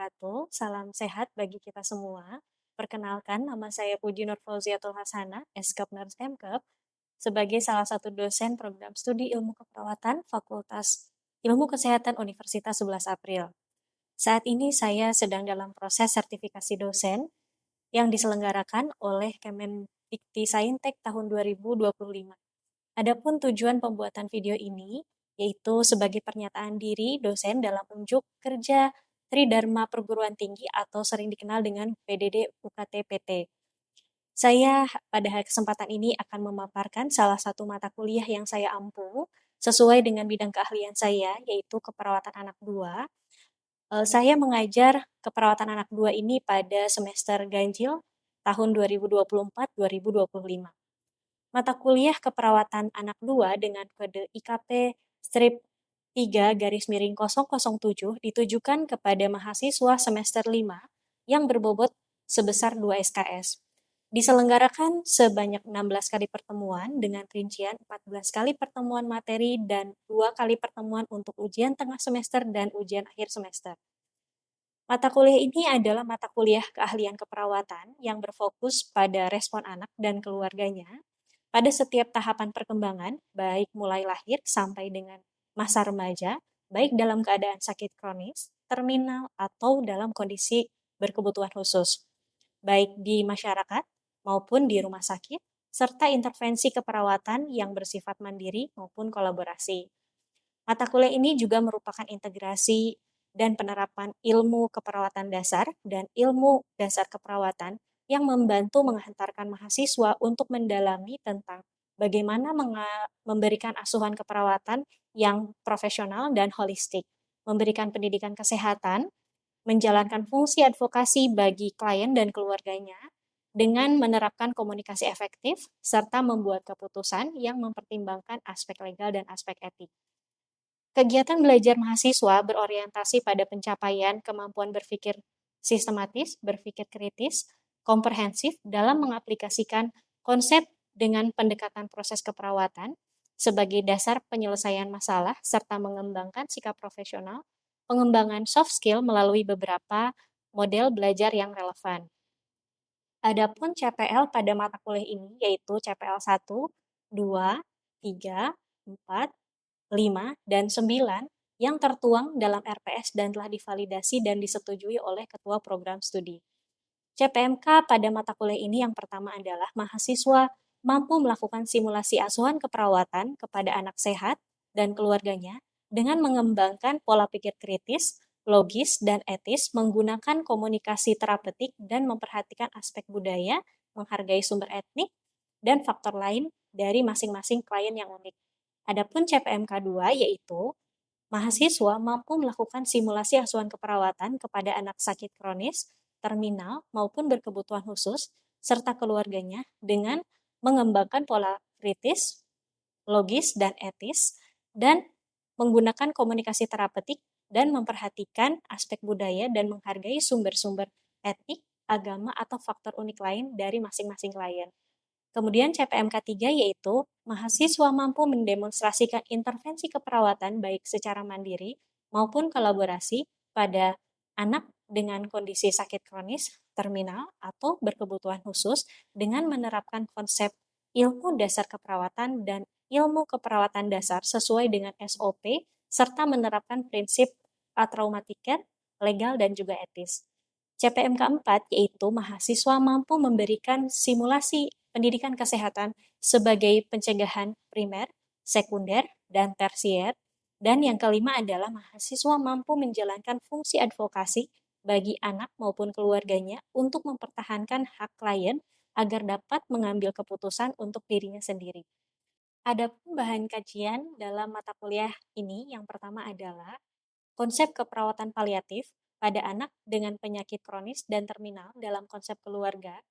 wabarakatuh. Salam sehat bagi kita semua. Perkenalkan, nama saya Puji Nur Fauziatul Hasanah, Eskap Nurse MKep, sebagai salah satu dosen program studi ilmu keperawatan Fakultas Ilmu Kesehatan Universitas 11 April. Saat ini saya sedang dalam proses sertifikasi dosen yang diselenggarakan oleh Kemendikti Saintek tahun 2025. Adapun tujuan pembuatan video ini yaitu sebagai pernyataan diri dosen dalam unjuk kerja Tridharma Perguruan Tinggi atau sering dikenal dengan PDD UKT PT. Saya pada kesempatan ini akan memaparkan salah satu mata kuliah yang saya ampu sesuai dengan bidang keahlian saya, yaitu keperawatan anak 2. Saya mengajar keperawatan anak 2 ini pada semester ganjil tahun 2024-2025. Mata kuliah keperawatan anak 2 dengan kode IKP strip 3-007 ditujukan kepada mahasiswa semester 5 yang berbobot sebesar 2 SKS. Diselenggarakan sebanyak 16 kali pertemuan dengan rincian 14 kali pertemuan materi dan 2 kali pertemuan untuk ujian tengah semester dan ujian akhir semester. Mata kuliah ini adalah mata kuliah keahlian keperawatan yang berfokus pada respon anak dan keluarganya pada setiap tahapan perkembangan, baik mulai lahir sampai dengan masa remaja, baik dalam keadaan sakit kronis, terminal, atau dalam kondisi berkebutuhan khusus, baik di masyarakat maupun di rumah sakit, serta intervensi keperawatan yang bersifat mandiri maupun kolaborasi. Mata kuliah ini juga merupakan integrasi dan penerapan ilmu keperawatan dasar dan ilmu dasar keperawatan yang membantu menghantarkan mahasiswa untuk mendalami tentang bagaimana memberikan asuhan keperawatan yang profesional dan holistik, memberikan pendidikan kesehatan, menjalankan fungsi advokasi bagi klien dan keluarganya, dengan menerapkan komunikasi efektif, serta membuat keputusan yang mempertimbangkan aspek legal dan aspek etik. Kegiatan belajar mahasiswa berorientasi pada pencapaian kemampuan berpikir sistematis, berpikir kritis, komprehensif dalam mengaplikasikan konsep dengan pendekatan proses keperawatan sebagai dasar penyelesaian masalah serta mengembangkan sikap profesional, pengembangan soft skill melalui beberapa model belajar yang relevan. Adapun CPL pada mata kuliah ini yaitu CPL 1, 2, 3, 4, 5, dan 9 yang tertuang dalam RPS dan telah divalidasi dan disetujui oleh Ketua Program Studi. CPMK pada mata kuliah ini yang pertama adalah mahasiswa mampu melakukan simulasi asuhan keperawatan kepada anak sehat dan keluarganya dengan mengembangkan pola pikir kritis, logis, dan etis menggunakan komunikasi terapeutik dan memperhatikan aspek budaya, menghargai sumber etnik, dan faktor lain dari masing-masing klien yang unik. Adapun CPMK 2 yaitu mahasiswa mampu melakukan simulasi asuhan keperawatan kepada anak sakit kronis, terminal, maupun berkebutuhan khusus, serta keluarganya dengan mengembangkan pola kritis, logis, dan etis, dan menggunakan komunikasi terapeutik dan memperhatikan aspek budaya dan menghargai sumber-sumber etnik, agama, atau faktor unik lain dari masing-masing klien. Kemudian CPMK 3 yaitu mahasiswa mampu mendemonstrasikan intervensi keperawatan baik secara mandiri maupun kolaborasi pada anak dengan kondisi sakit kronis, terminal, atau berkebutuhan khusus dengan menerapkan konsep ilmu dasar keperawatan dan ilmu keperawatan dasar sesuai dengan SOP serta menerapkan prinsip atraumatika, legal, dan juga etis. CPMK 4 yaitu mahasiswa mampu memberikan simulasi pendidikan kesehatan sebagai pencegahan primer, sekunder, dan tersier. Dan yang kelima adalah mahasiswa mampu menjalankan fungsi advokasi bagi anak maupun keluarganya untuk mempertahankan hak klien agar dapat mengambil keputusan untuk dirinya sendiri. Adapun bahan kajian dalam mata kuliah ini yang pertama adalah konsep keperawatan paliatif pada anak dengan penyakit kronis dan terminal dalam konsep keluarga.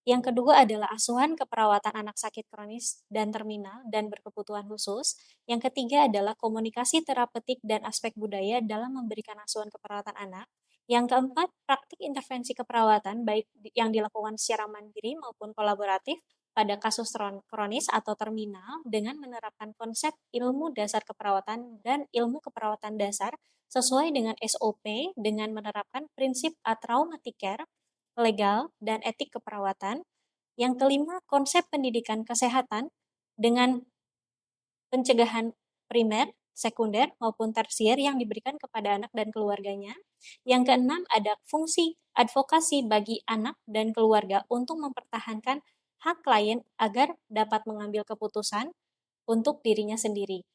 Yang kedua adalah asuhan keperawatan anak sakit kronis dan terminal dan berkebutuhan khusus. Yang ketiga adalah komunikasi terapeutik dan aspek budaya dalam memberikan asuhan keperawatan anak. Yang keempat, praktik intervensi keperawatan baik yang dilakukan secara mandiri maupun kolaboratif pada kasus kronis atau terminal dengan menerapkan konsep ilmu dasar keperawatan dan ilmu keperawatan dasar sesuai dengan SOP dengan menerapkan prinsip traumatic care, legal, dan etik keperawatan. Yang kelima, konsep pendidikan kesehatan dengan pencegahan primer, sekunder, maupun tersier yang diberikan kepada anak dan keluarganya. Yang keenam, ada fungsi advokasi bagi anak dan keluarga untuk mempertahankan hak klien agar dapat mengambil keputusan untuk dirinya sendiri.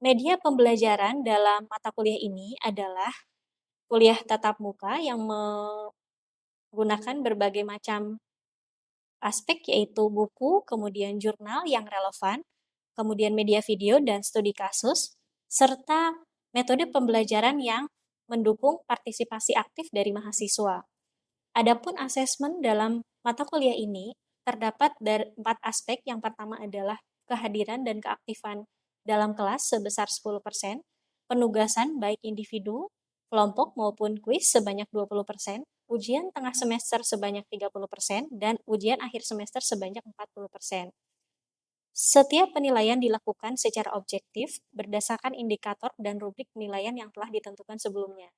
Media pembelajaran dalam mata kuliah ini adalah kuliah tatap muka yang menggunakan berbagai macam aspek, yaitu buku, kemudian jurnal yang relevan, kemudian media video dan studi kasus, serta metode pembelajaran yang mendukung partisipasi aktif dari mahasiswa. Adapun asesmen dalam mata kuliah ini terdapat dari 4 aspek. Yang pertama adalah kehadiran dan keaktifan dalam kelas sebesar 10%, penugasan baik individu, kelompok maupun kuis sebanyak 20%, ujian tengah semester sebanyak 30%, dan ujian akhir semester sebanyak 40%. Setiap penilaian dilakukan secara objektif berdasarkan indikator dan rubrik penilaian yang telah ditentukan sebelumnya.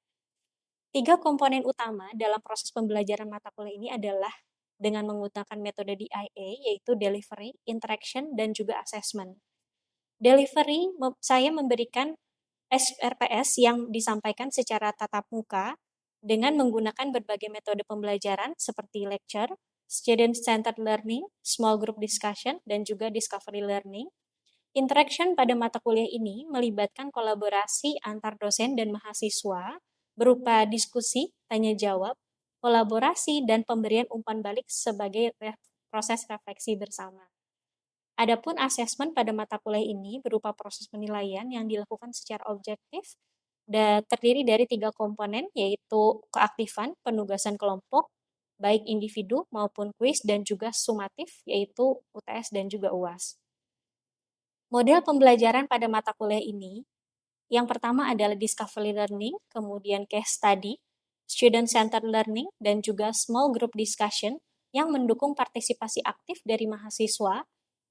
3 komponen utama dalam proses pembelajaran mata kuliah ini adalah dengan menggunakan metode DIA, yaitu delivery, interaction, dan juga assessment. Delivery, saya memberikan SRPS yang disampaikan secara tatap muka dengan menggunakan berbagai metode pembelajaran seperti lecture, student-centered learning, small group discussion, dan juga discovery learning. Interaction pada mata kuliah ini melibatkan kolaborasi antar dosen dan mahasiswa berupa diskusi, tanya jawab, kolaborasi, dan pemberian umpan balik sebagai proses refleksi bersama. Adapun asesmen pada mata kuliah ini berupa proses penilaian yang dilakukan secara objektif dan terdiri dari 3 komponen, yaitu keaktifan, penugasan kelompok, baik individu maupun kuis, dan juga sumatif, yaitu UTS dan juga UAS. Model pembelajaran pada mata kuliah ini, yang pertama adalah discovery learning, kemudian case study, student-centered learning, dan juga small group discussion yang mendukung partisipasi aktif dari mahasiswa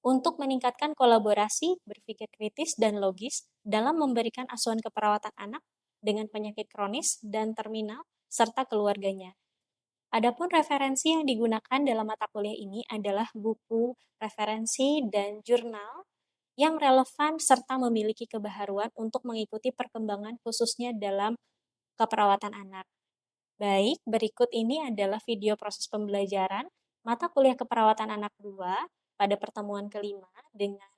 untuk meningkatkan kolaborasi, berpikir kritis, dan logis dalam memberikan asuhan keperawatan anak dengan penyakit kronis dan terminal serta keluarganya. Adapun referensi yang digunakan dalam mata kuliah ini adalah buku, referensi, dan jurnal yang relevan serta memiliki kebaharuan untuk mengikuti perkembangan khususnya dalam keperawatan anak. Baik, berikut ini adalah video proses pembelajaran mata kuliah keperawatan anak 2 pada pertemuan kelima dengan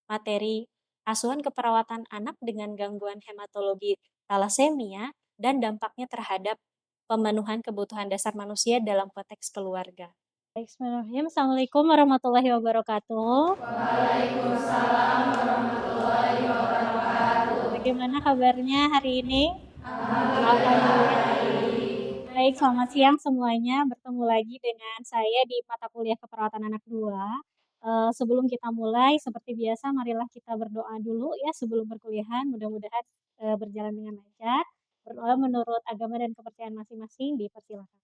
materi asuhan keperawatan anak dengan gangguan hematologi talasemia dan dampaknya terhadap pemenuhan kebutuhan dasar manusia dalam konteks keluarga. Bismillahirrahmanirrahim. Assalamualaikum warahmatullahi wabarakatuh. Bagaimana kabarnya hari ini? Alhamdulillah. Baik, selamat siang semuanya. Bertemu lagi dengan saya di mata kuliah keperawatan anak 2. Sebelum kita mulai, seperti biasa, marilah kita berdoa dulu ya sebelum perkuliahan. Mudah-mudahan berjalan dengan lancar. Berdoa menurut agama dan kepercayaan masing-masing, dipersilakan.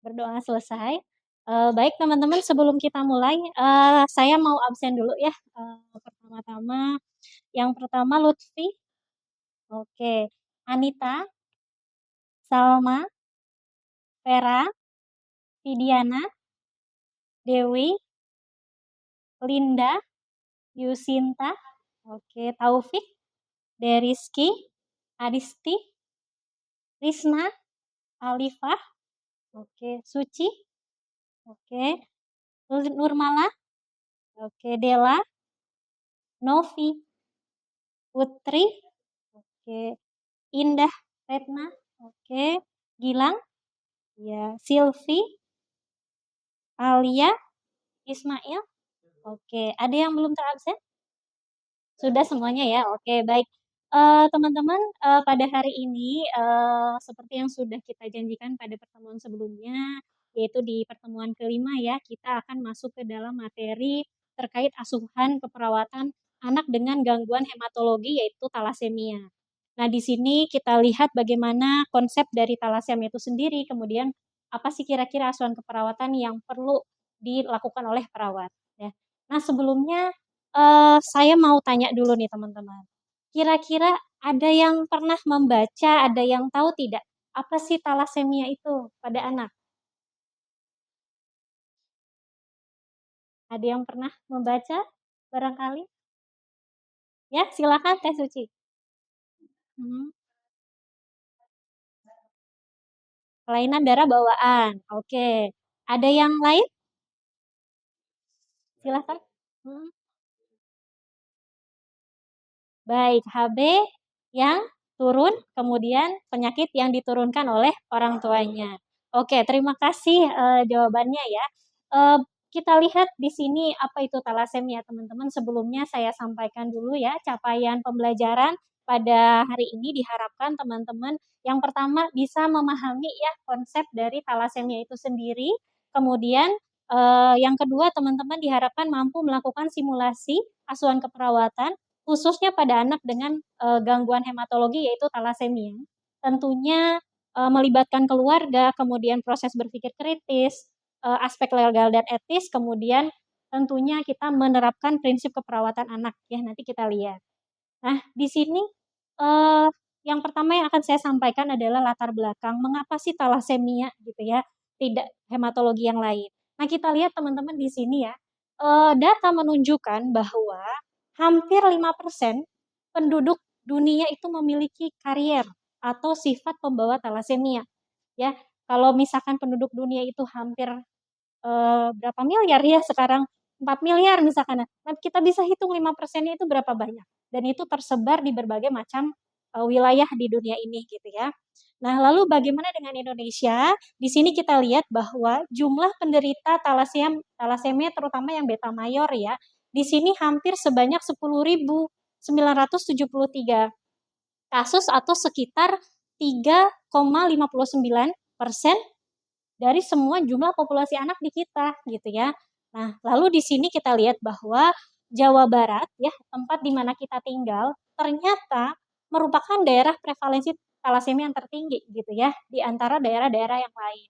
Berdoa selesai. Baik teman-teman, sebelum kita mulai, saya mau absen dulu ya. Pertama-tama, yang pertama Lutfi, oke, Anita, Salma, Vera, Vidiana, Dewi, Linda, Yusinta, oke, Taufik, Deriski, Adisti, Risna, Alifah, oke, Suci, oke, Nurmala, oke, Dela, Novi, Putri, oke, Indah, Retna, oke, Gilang, ya, Silvi, Alia, Ismail, oke, ada yang belum terabsen? Sudah semuanya ya, oke, baik. Teman-teman, pada hari ini seperti yang sudah kita janjikan pada pertemuan sebelumnya, yaitu di pertemuan kelima ya, kita akan masuk ke dalam materi terkait asuhan keperawatan anak dengan gangguan hematologi, yaitu talasemia. Nah, di sini kita lihat bagaimana konsep dari talasemia itu sendiri, kemudian apa sih kira-kira asuhan keperawatan yang perlu dilakukan oleh perawat, ya. Nah, sebelumnya, saya mau tanya dulu nih teman-teman. Kira-kira ada yang pernah membaca, ada yang tahu tidak, apa sih talasemia itu pada anak? Ada yang pernah membaca barangkali? Ya, silakan Teh Suci. Mhm. Kelainan darah bawaan, oke. Ada yang lain? Silakan. Mhm. Baik, HB yang turun, kemudian penyakit yang diturunkan oleh orang tuanya. Oke, terima kasih, jawabannya ya. Eee, kita lihat di sini apa itu talasemia, teman-teman. Sebelumnya saya sampaikan dulu ya capaian pembelajaran pada hari ini diharapkan teman-teman yang pertama bisa memahami ya konsep dari talasemia itu sendiri, kemudian, yang kedua teman-teman diharapkan mampu melakukan simulasi asuhan keperawatan khususnya pada anak dengan, gangguan hematologi yaitu talasemia. Tentunya, melibatkan keluarga, kemudian proses berpikir kritis, aspek legal dan etis, kemudian tentunya kita menerapkan prinsip keperawatan anak ya, nanti kita lihat. Nah, di sini, eee, yang pertama yang akan saya sampaikan adalah latar belakang, mengapa sih talasemia gitu ya, tidak hematologi yang lain. Nah, kita lihat teman-teman di sini ya, data menunjukkan bahwa hampir 5% penduduk dunia itu memiliki karier atau sifat pembawa talasemia, ya. Kalau misalkan penduduk dunia itu hampir berapa miliar ya sekarang, 4 miliar misalkan. Nah, kita bisa hitung 5%-nya itu berapa banyak, dan itu tersebar di berbagai macam, wilayah di dunia ini gitu ya. Nah, lalu bagaimana dengan Indonesia? Di sini kita lihat bahwa jumlah penderita talasemia terutama yang beta mayor ya, di sini hampir sebanyak 10.973 kasus atau sekitar 3,59% dari semua jumlah populasi anak di kita, gitu ya. Nah, lalu di sini kita lihat bahwa Jawa Barat ya, tempat di mana kita tinggal, ternyata merupakan daerah prevalensi talasemia yang tertinggi gitu ya, di antara daerah-daerah yang lain.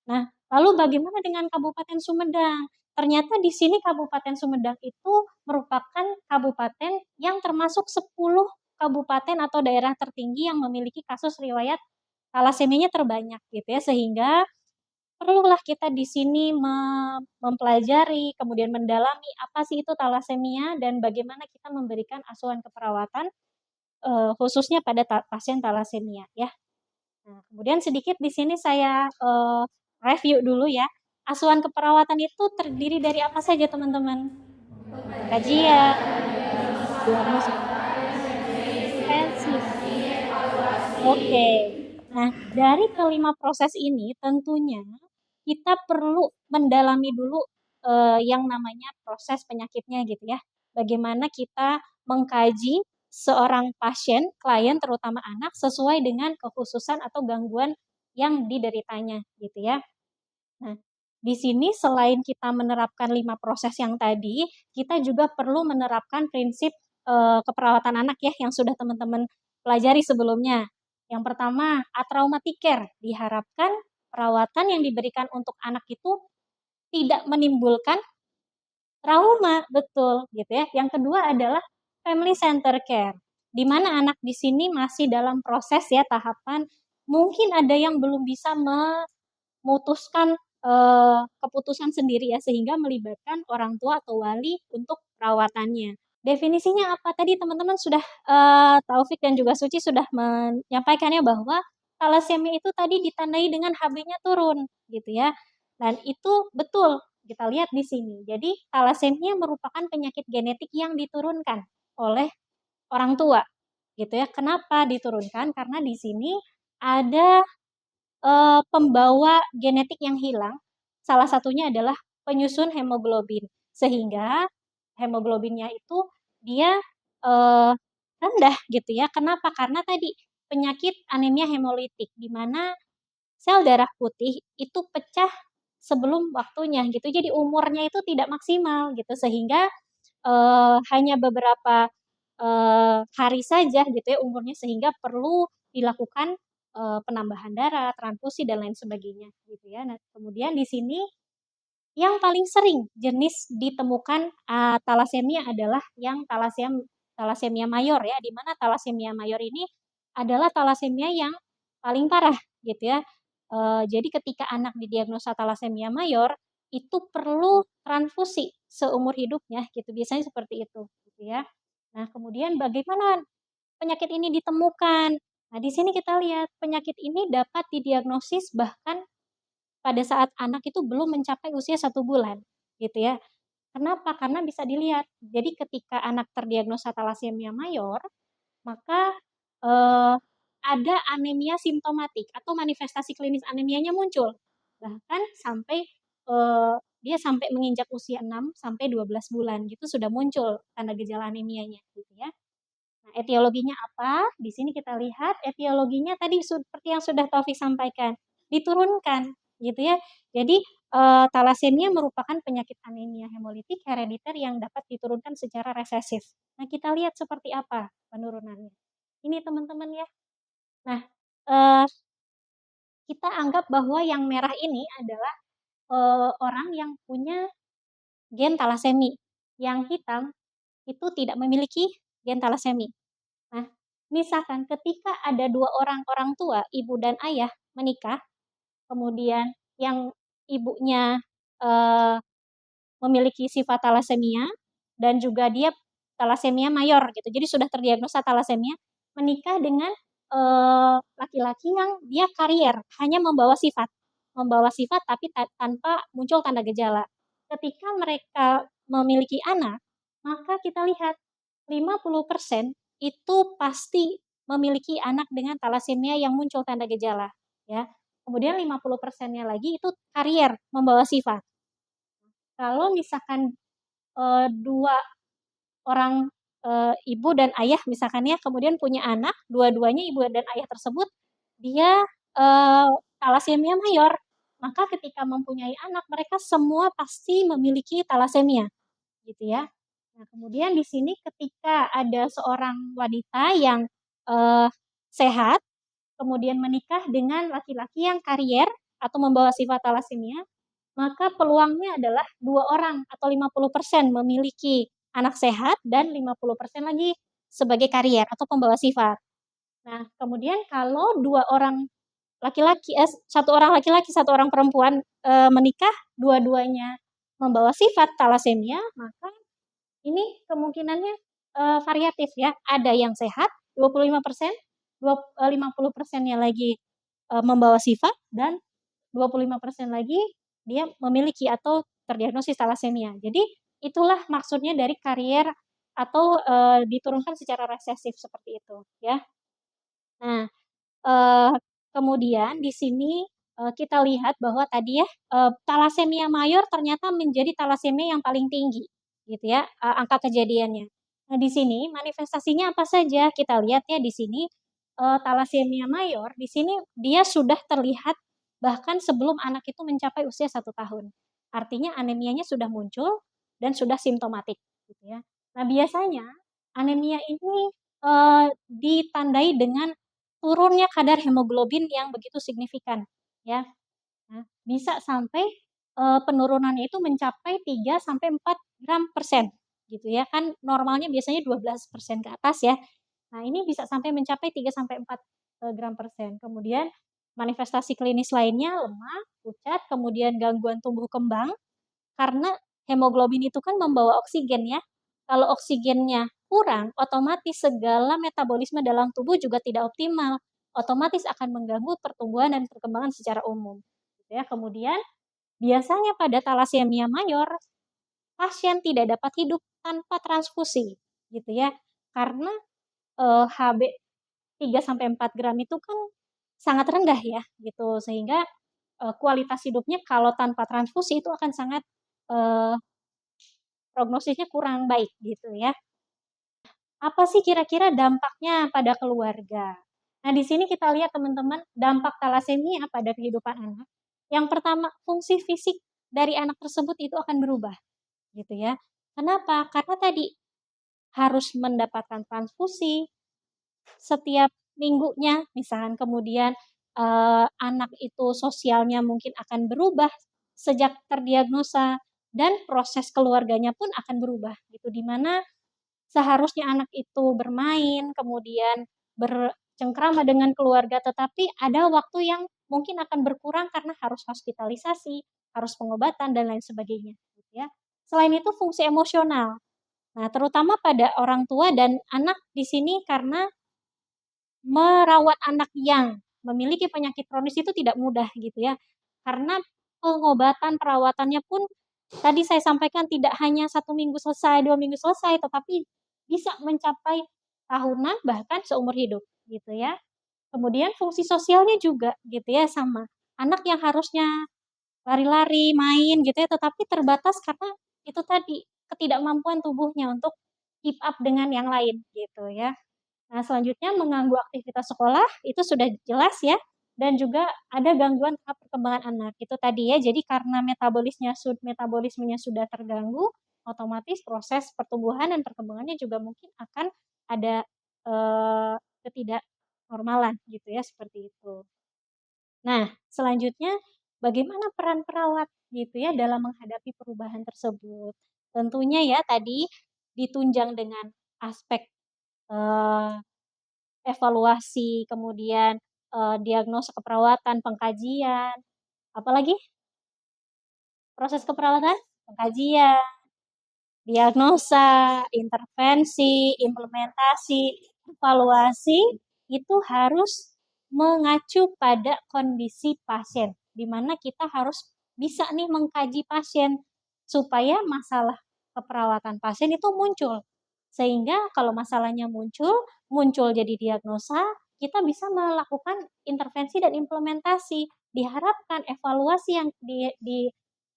Nah, lalu bagaimana dengan Kabupaten Sumedang? Ternyata di sini Kabupaten Sumedang itu merupakan kabupaten yang termasuk 10 kabupaten atau daerah tertinggi yang memiliki kasus riwayat talasemianya terbanyak gitu ya, sehingga perlulah kita di sini mempelajari, kemudian mendalami apa sih itu talasemia dan bagaimana kita memberikan asuhan keperawatan, khususnya pada pasien talasemia ya. Nah, kemudian sedikit di sini saya, review dulu ya. Asuhan keperawatan itu terdiri dari apa saja teman-teman? Kajian, diagnosis intensif. Oke. Nah, dari kelima proses ini tentunya kita perlu mendalami dulu, yang namanya proses penyakitnya gitu ya. Bagaimana kita mengkaji seorang pasien, klien terutama anak sesuai dengan kekhususan atau gangguan yang dideritanya gitu ya. Nah, di sini selain kita menerapkan 5 proses yang tadi, kita juga perlu menerapkan prinsip, keperawatan anak ya yang sudah teman-teman pelajari sebelumnya. Yang pertama, atraumatic care, diharapkan perawatan yang diberikan untuk anak itu tidak menimbulkan trauma, betul, gitu ya. Yang kedua adalah family center care, di mana anak di sini masih dalam proses ya tahapan, mungkin ada yang belum bisa memutuskan, keputusan sendiri ya, sehingga melibatkan orang tua atau wali untuk perawatannya. Definisinya apa? Tadi teman-teman sudah, Taufik dan juga Suci sudah menyampaikannya bahwa talasemia itu tadi ditandai dengan HB-nya turun, gitu ya. Dan itu betul, kita lihat di sini. Jadi talasemia merupakan penyakit genetik yang diturunkan oleh orang tua, gitu ya. Kenapa diturunkan? Karena di sini ada pembawa genetik yang hilang, salah satunya adalah penyusun hemoglobin. Sehingga hemoglobinnya itu dia, eee, rendah gitu ya. Kenapa? Karena tadi penyakit anemia hemolitik, di mana sel darah putih itu pecah sebelum waktunya gitu. Jadi umurnya itu tidak maksimal gitu, sehingga hanya beberapa, hari saja gitu ya umurnya sehingga perlu dilakukan penambahan darah, transfusi dan lain sebagainya gitu ya. Nah, kemudian di sini yang paling sering jenis ditemukan talasemia adalah yang talasemia mayor ya, di mana talasemia mayor ini adalah talasemia yang paling parah gitu ya. Jadi ketika anak didiagnosa talasemia mayor, itu perlu transfusi seumur hidupnya gitu, biasanya seperti itu gitu ya. Nah, kemudian bagaimana penyakit ini ditemukan? Nah, di sini kita lihat penyakit ini dapat didiagnosis bahkan pada saat anak itu belum mencapai usia 1 bulan, gitu ya. Kenapa? Karena bisa dilihat, jadi ketika anak terdiagnosa talasemia mayor, maka, eee, ada anemia simptomatik atau manifestasi klinis anemianya muncul. Bahkan sampai, dia sampai menginjak usia 6 sampai 12 bulan gitu sudah muncul tanda gejala anemianya, gitu ya. Nah, etiologinya apa? Di sini kita lihat etiologinya tadi seperti yang sudah Taufik sampaikan, diturunkan gitu ya. Jadi, talasemia merupakan penyakit anemia hemolitik herediter yang dapat diturunkan secara resesif. Nah, kita lihat seperti apa penurunannya. Ini teman-teman ya. Nah, eee, kita anggap bahwa yang merah ini adalah, orang yang punya gen talasemi, yang hitam itu tidak memiliki gen talasemi. Nah, misalkan ketika ada 2 orang tua, ibu dan ayah menikah, kemudian yang ibunya, eee, memiliki sifat talasemia dan juga dia talasemia mayor gitu, jadi sudah terdiagnosa talasemia, menikah dengan, laki-laki yang dia karier, hanya membawa sifat tapi tanpa muncul tanda gejala. Ketika mereka memiliki anak, maka kita lihat 50% itu pasti memiliki anak dengan talasemia yang muncul tanda gejala, ya. Kemudian 50%-nya lagi itu karier, membawa sifat. Kalau misalkan, 2 orang, ibu dan ayah misalkan ya, kemudian punya anak, dua-duanya ibu dan ayah tersebut, dia, talasemia mayor, maka ketika mempunyai anak, mereka semua pasti memiliki talasemia, gitu ya. Nah, kemudian di sini ketika ada seorang wanita yang, eee, sehat, kemudian menikah dengan laki-laki yang karier atau membawa sifat talasemia, maka peluangnya adalah 2 orang atau 50% memiliki anak sehat dan 50% lagi sebagai karier atau pembawa sifat. Nah, kemudian kalau 2 orang laki-laki 1 orang laki-laki, 1 orang perempuan, menikah, dua-duanya membawa sifat talasemia, maka ini kemungkinannya, variatif ya, ada yang sehat 25%, 50%-nya lagi, membawa sifat dan 25% lagi dia memiliki atau terdiagnosis talasemia. Jadi itulah maksudnya dari karier atau, diturunkan secara resesif seperti itu ya. Nah, Eee, kemudian di sini, kita lihat bahwa tadi ya, talasemia mayor ternyata menjadi talasemia yang paling tinggi, gitu ya, angka kejadiannya. Nah, di sini manifestasinya apa saja? Kita lihat ya di sini, talasemia mayor, di sini dia sudah terlihat bahkan sebelum anak itu mencapai usia 1 tahun. Artinya anemianya sudah muncul dan sudah simptomatik, gitu ya. Nah, biasanya anemia ini, ditandai dengan turunnya kadar hemoglobin yang begitu signifikan, ya. Nah, bisa sampai, penurunannya itu mencapai 3 sampai 4 gram per sen, gitu ya, kan normalnya biasanya 12% ke atas ya. Nah, ini bisa sampai mencapai 3 sampai 4, gram per sen. Kemudian manifestasi klinis lainnya lemah, pucat, kemudian gangguan tumbuh kembang, karena hemoglobin itu kan membawa oksigen ya. Kalau oksigennya kurang, otomatis segala metabolisme dalam tubuh juga tidak optimal. Otomatis akan mengganggu pertumbuhan dan perkembangan secara umum. Gitu ya. Kemudian biasanya pada talasemia mayor, pasien tidak dapat hidup tanpa transfusi, gitu ya. Karena HB 3 sampai 4 gram itu kan sangat rendah ya, gitu. Sehingga kualitas hidupnya kalau tanpa transfusi itu akan sangat, eee, prognosisnya kurang baik gitu ya. Apa sih kira-kira dampaknya pada keluarga? Nah, di sini kita lihat teman-teman dampak talasemia pada kehidupan anak. Yang pertama, fungsi fisik dari anak tersebut itu akan berubah gitu ya. Kenapa? Karena tadi harus mendapatkan transfusi setiap minggunya misalkan, kemudian anak itu sosialnya mungkin akan berubah sejak terdiagnosa dan proses keluarganya pun akan berubah gitu, di mana seharusnya anak itu bermain, kemudian bercengkrama dengan keluarga, tetapi ada waktu yang mungkin akan berkurang karena harus hospitalisasi, harus pengobatan dan lain sebagainya gitu ya. Selain itu fungsi emosional. Nah, terutama pada orang tua dan anak di sini karena merawat anak yang memiliki penyakit kronis itu tidak mudah gitu ya. Karena pengobatan, perawatannya pun tadi saya sampaikan tidak hanya 1 minggu selesai, 2 minggu selesai, tetapi bisa mencapai tahunan bahkan seumur hidup gitu ya. Kemudian fungsi sosialnya juga gitu ya sama. Anak yang harusnya lari-lari, main gitu ya, tetapi terbatas karena itu tadi ketidakmampuan tubuhnya untuk keep up dengan yang lain gitu ya. Nah, selanjutnya mengganggu aktivitas sekolah, itu sudah jelas ya, dan juga ada gangguan tahap perkembangan anak, itu tadi ya. Jadi karena metabolismenya sudah terganggu, otomatis proses pertumbuhan dan perkembangannya juga mungkin akan ada, ketidaknormalan gitu ya, seperti itu. Nah, selanjutnya bagaimana peran perawat gitu ya dalam menghadapi perubahan tersebut. Tentunya ya tadi ditunjang dengan aspek, eee evaluasi, kemudian, diagnosa keperawatan, pengkajian, apalagi proses keperawatan? Pengkajian, diagnosa, intervensi, implementasi, evaluasi, itu harus mengacu pada kondisi pasien, di mana kita harus bisa nih mengkaji pasien, supaya masalah keperawatan pasien itu muncul. Sehingga kalau masalahnya muncul jadi diagnosa, kita bisa melakukan intervensi dan implementasi. Diharapkan evaluasi yang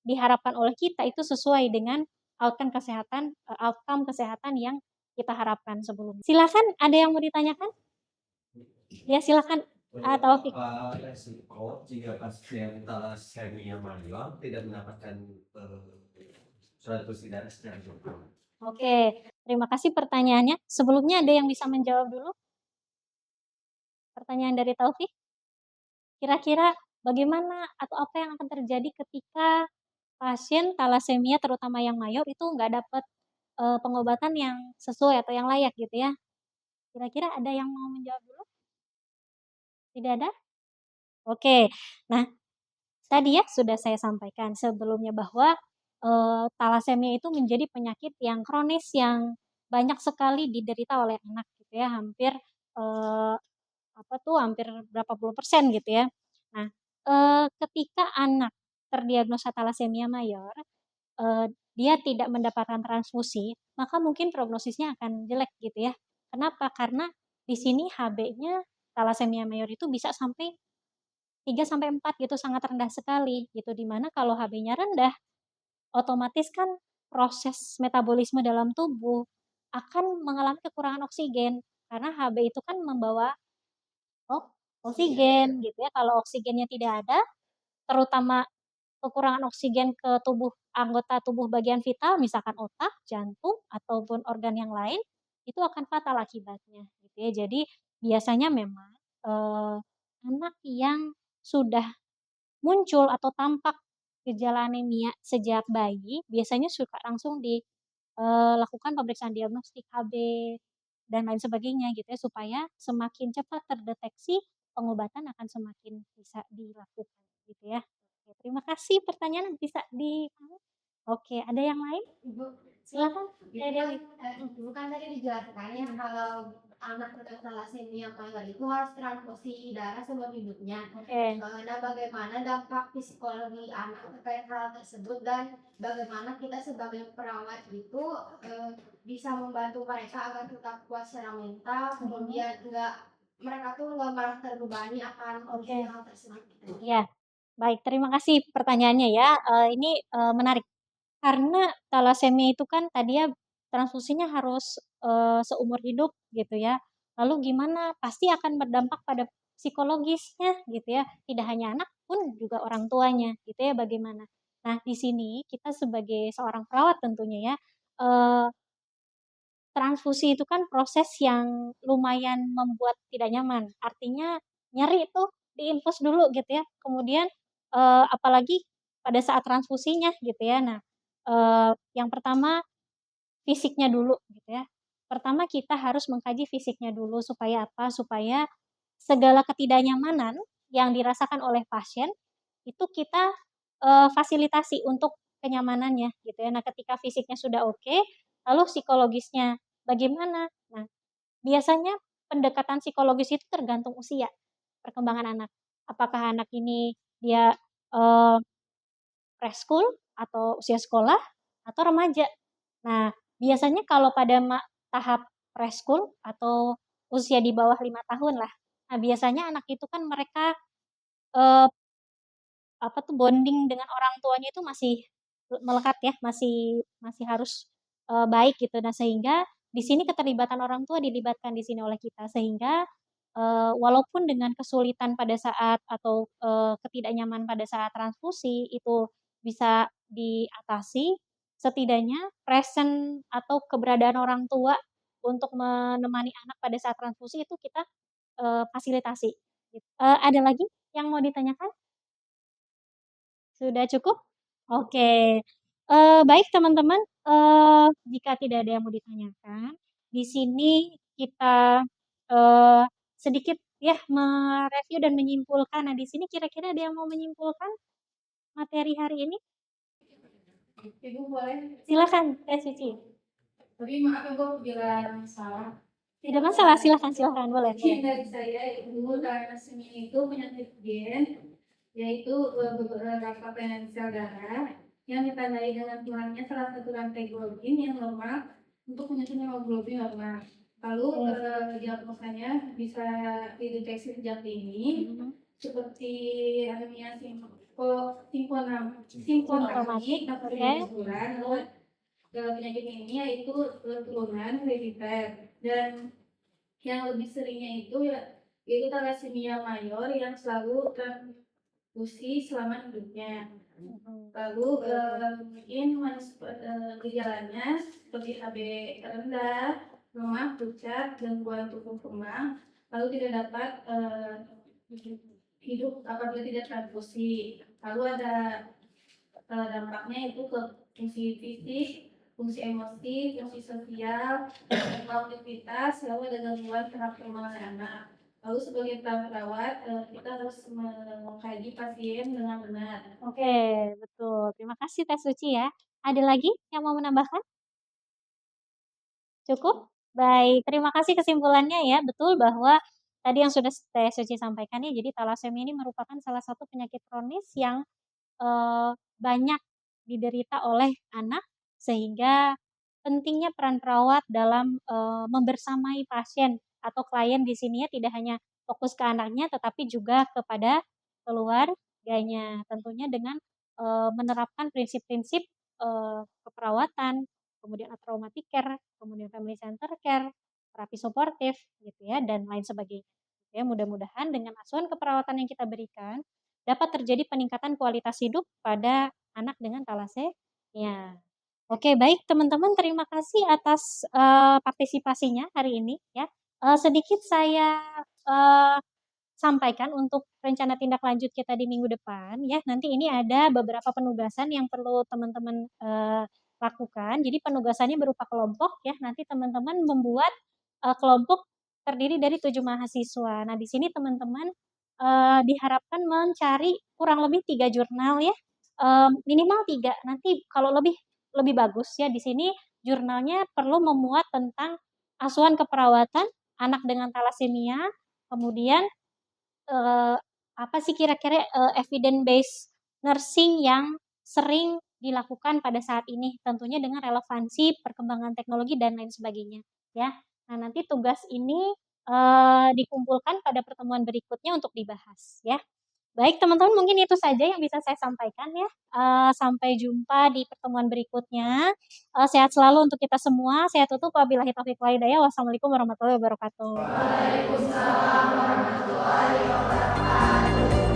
diharapkan oleh kita itu sesuai dengan outcome kesehatan yang kita harapkan sebelumnya. Silakan, ada yang mau ditanyakan? Ya, silakan. Taufik. Resiko jika pasien thalassemia mayor tidak mendapatkan transfusi darah secara cukup. Oke, terima kasih pertanyaannya. Sebelumnya ada yang bisa menjawab dulu? Pertanyaan dari Taufik? Kira-kira bagaimana atau apa yang akan terjadi ketika pasien thalassemia terutama yang mayor itu nggak dapat pengobatan yang sesuai atau yang layak gitu ya? Kira-kira ada yang mau menjawab dulu? Tidak ada? Oke. Nah, tadi ya sudah saya sampaikan sebelumnya bahwa, thalassemia itu menjadi penyakit yang kronis yang banyak sekali diderita oleh anak gitu ya, hampir, eee, hampir berapa puluh persen gitu ya. Nah, ketika anak terdiagnosa thalassemia mayor, dia tidak mendapatkan transfusi, maka mungkin prognosisnya akan jelek gitu ya. Kenapa? Karena di sini Hb-nya thalassemia mayor itu bisa sampai 3 sampai 4 gitu, sangat rendah sekali gitu, di mana kalau Hb-nya rendah, otomatis kan proses metabolisme dalam tubuh akan mengalami kekurangan oksigen, karena Hb itu kan membawa oksigen gitu ya, kalau oksigennya tidak ada, terutama kekurangan oksigen ke anggota tubuh bagian vital, misalkan otak, jantung, ataupun organ yang lain, itu akan fatal akibatnya gitu ya. Jadi biasanya memang, anak yang sudah muncul atau tampak gejala anemia sejak bayi, biasanya suka langsung lakukan pemeriksaan diagnostik Hb dan lain sebagainya gitu ya, supaya semakin cepat terdeteksi, pengobatan akan semakin bisa dilakukan gitu ya. Oke, terima kasih pertanyaan bisa oke, ada yang lain? Ibu, Silakan, Teh Dewi. dulu kan tadi dijelaskan ya kalau anak dengan thalassemia mayor itu harus transfusi darah sebelum hidupnya. Oke. Nah, bagaimana dampak psikologi anak terkait hal tersebut dan bagaimana kita sebagai perawat itu bisa membantu mereka agar tetap kuat secara mental, kemudian mereka tuh nggak malah terbebani akan kondisi hal tersebut. Iya, baik, terima kasih pertanyaannya ya. Ini menarik. Karena thalassemia itu kan tadi ya transfusinya harus, seumur hidup gitu ya. Lalu gimana, pasti akan berdampak pada psikologisnya gitu ya, tidak hanya anak pun juga orang tuanya gitu ya bagaimana. Nah di sini kita sebagai seorang perawat tentunya ya, eee transfusi itu kan proses yang lumayan membuat tidak nyaman. Artinya nyeri tuh diinfus dulu gitu ya. Kemudian apalagi pada saat transfusinya gitu ya. Nah, yang pertama fisiknya dulu gitu ya. Pertama kita harus mengkaji fisiknya dulu supaya apa? Supaya segala ketidaknyamanan yang dirasakan oleh pasien itu kita fasilitasi untuk kenyamanannya gitu ya. Nah, ketika fisiknya sudah oke, lalu psikologisnya bagaimana? Nah, biasanya pendekatan psikologis itu tergantung usia perkembangan anak. Apakah anak ini dia eee, preschool atau usia sekolah atau remaja. Nah, biasanya kalau pada tahap preschool atau usia di bawah 5 tahun lah. Nah, biasanya anak itu kan mereka, eee, apa tuh, bonding dengan orang tuanya itu masih melekat ya, masih masih harus, baik gitu. Nah, sehingga di sini keterlibatan orang tua dilibatkan di sini oleh kita, sehingga, walaupun dengan kesulitan pada saat atau, ketidaknyaman pada saat transfusi itu bisa diatasi, setidaknya present atau keberadaan orang tua untuk menemani anak pada saat transfusi itu kita, fasilitasi, gitu. Ada lagi yang mau ditanyakan? Sudah cukup? Oke. Baik teman-teman, jika tidak ada yang mau ditanyakan, di sini kita, eee, sedikit ya mereview dan menyimpulkan. Nah, di sini kira-kira ada yang mau menyimpulkan materi hari ini? Ibu boleh? Silakan, Teh Cici. Tapi maaf ya Bu, bila salah. Tidak masalah, silakan silakan, boleh boleh. Mungkin dari saya itu thalassemia itu penyakit gen, yaitu beberapa penensial darah yang ditandai dengan kurangnya salah satu rantai globin yang lemah untuk menyusun hemoglobin normal. Lalu diagnosanya bisa dideteksi sejak dini seperti anemia simponatik atau kesulitan. Lalu penyakit ini yaitu turunan herediter dan yang lebih seringnya itu yaitu thalassemia mayor yang selalu transfusi selama hidupnya. Lalu mungkin gejalanya seperti HB rendah, lemah, pucat, gangguan tumbuh kembang, lalu tidak dapat hidup apabila tidak transfusi. Lalu ada dampaknya itu ke fungsi fisik, fungsi emosi, fungsi sosial, aktivitas, lalu ada gangguan tahap perkembangan anak. Lalu sebagai perawat, kita harus mengkaji pasien dengan benar. Oke, betul. Terima kasih Teh Suci ya. Ada lagi yang mau menambahkan? Cukup? Baik, terima kasih kesimpulannya ya. Betul bahwa tadi yang sudah Teh Suci sampaikan ya, jadi thalassemia ini merupakan salah satu penyakit kronis yang banyak diderita oleh anak, sehingga pentingnya peran perawat dalam, membersamai pasien atau klien di sini ya, tidak hanya fokus ke anaknya, tetapi juga kepada keluarganya. Tentunya dengan, menerapkan prinsip-prinsip, keperawatan, kemudian traumatic care, kemudian family center care, terapi suportif gitu ya, dan lain sebagainya. Ya, mudah-mudahan dengan asuhan keperawatan yang kita berikan, dapat terjadi peningkatan kualitas hidup pada anak dengan thalassemia. Oke, baik teman-teman, terima kasih atas, partisipasinya hari ini ya. Sedikit saya, sampaikan untuk rencana tindak lanjut kita di minggu depan ya. Nanti ini ada beberapa penugasan yang perlu teman-teman, lakukan. Jadi penugasannya berupa kelompok ya, nanti teman-teman membuat, kelompok terdiri dari 7 mahasiswa. Nah, di sini teman-teman diharapkan mencari kurang lebih 3 jurnal ya, minimal 3, nanti kalau lebih lebih bagus ya. Di sini jurnalnya perlu memuat tentang asuhan keperawatan anak dengan thalassemia, kemudian, apa sih kira-kira, evidence based nursing yang sering dilakukan pada saat ini, tentunya dengan relevansi perkembangan teknologi dan lain sebagainya ya. Nah, nanti tugas ini dikumpulkan pada pertemuan berikutnya untuk dibahas ya. Baik teman-teman, mungkin itu saja yang bisa saya sampaikan ya. Sampai jumpa di pertemuan berikutnya. Sehat selalu untuk kita semua. Saya tutup, wabillahi taufiq wal hidayah. Wassalamualaikum warahmatullahi wabarakatuh. Waalaikumsalam warahmatullahi wabarakatuh.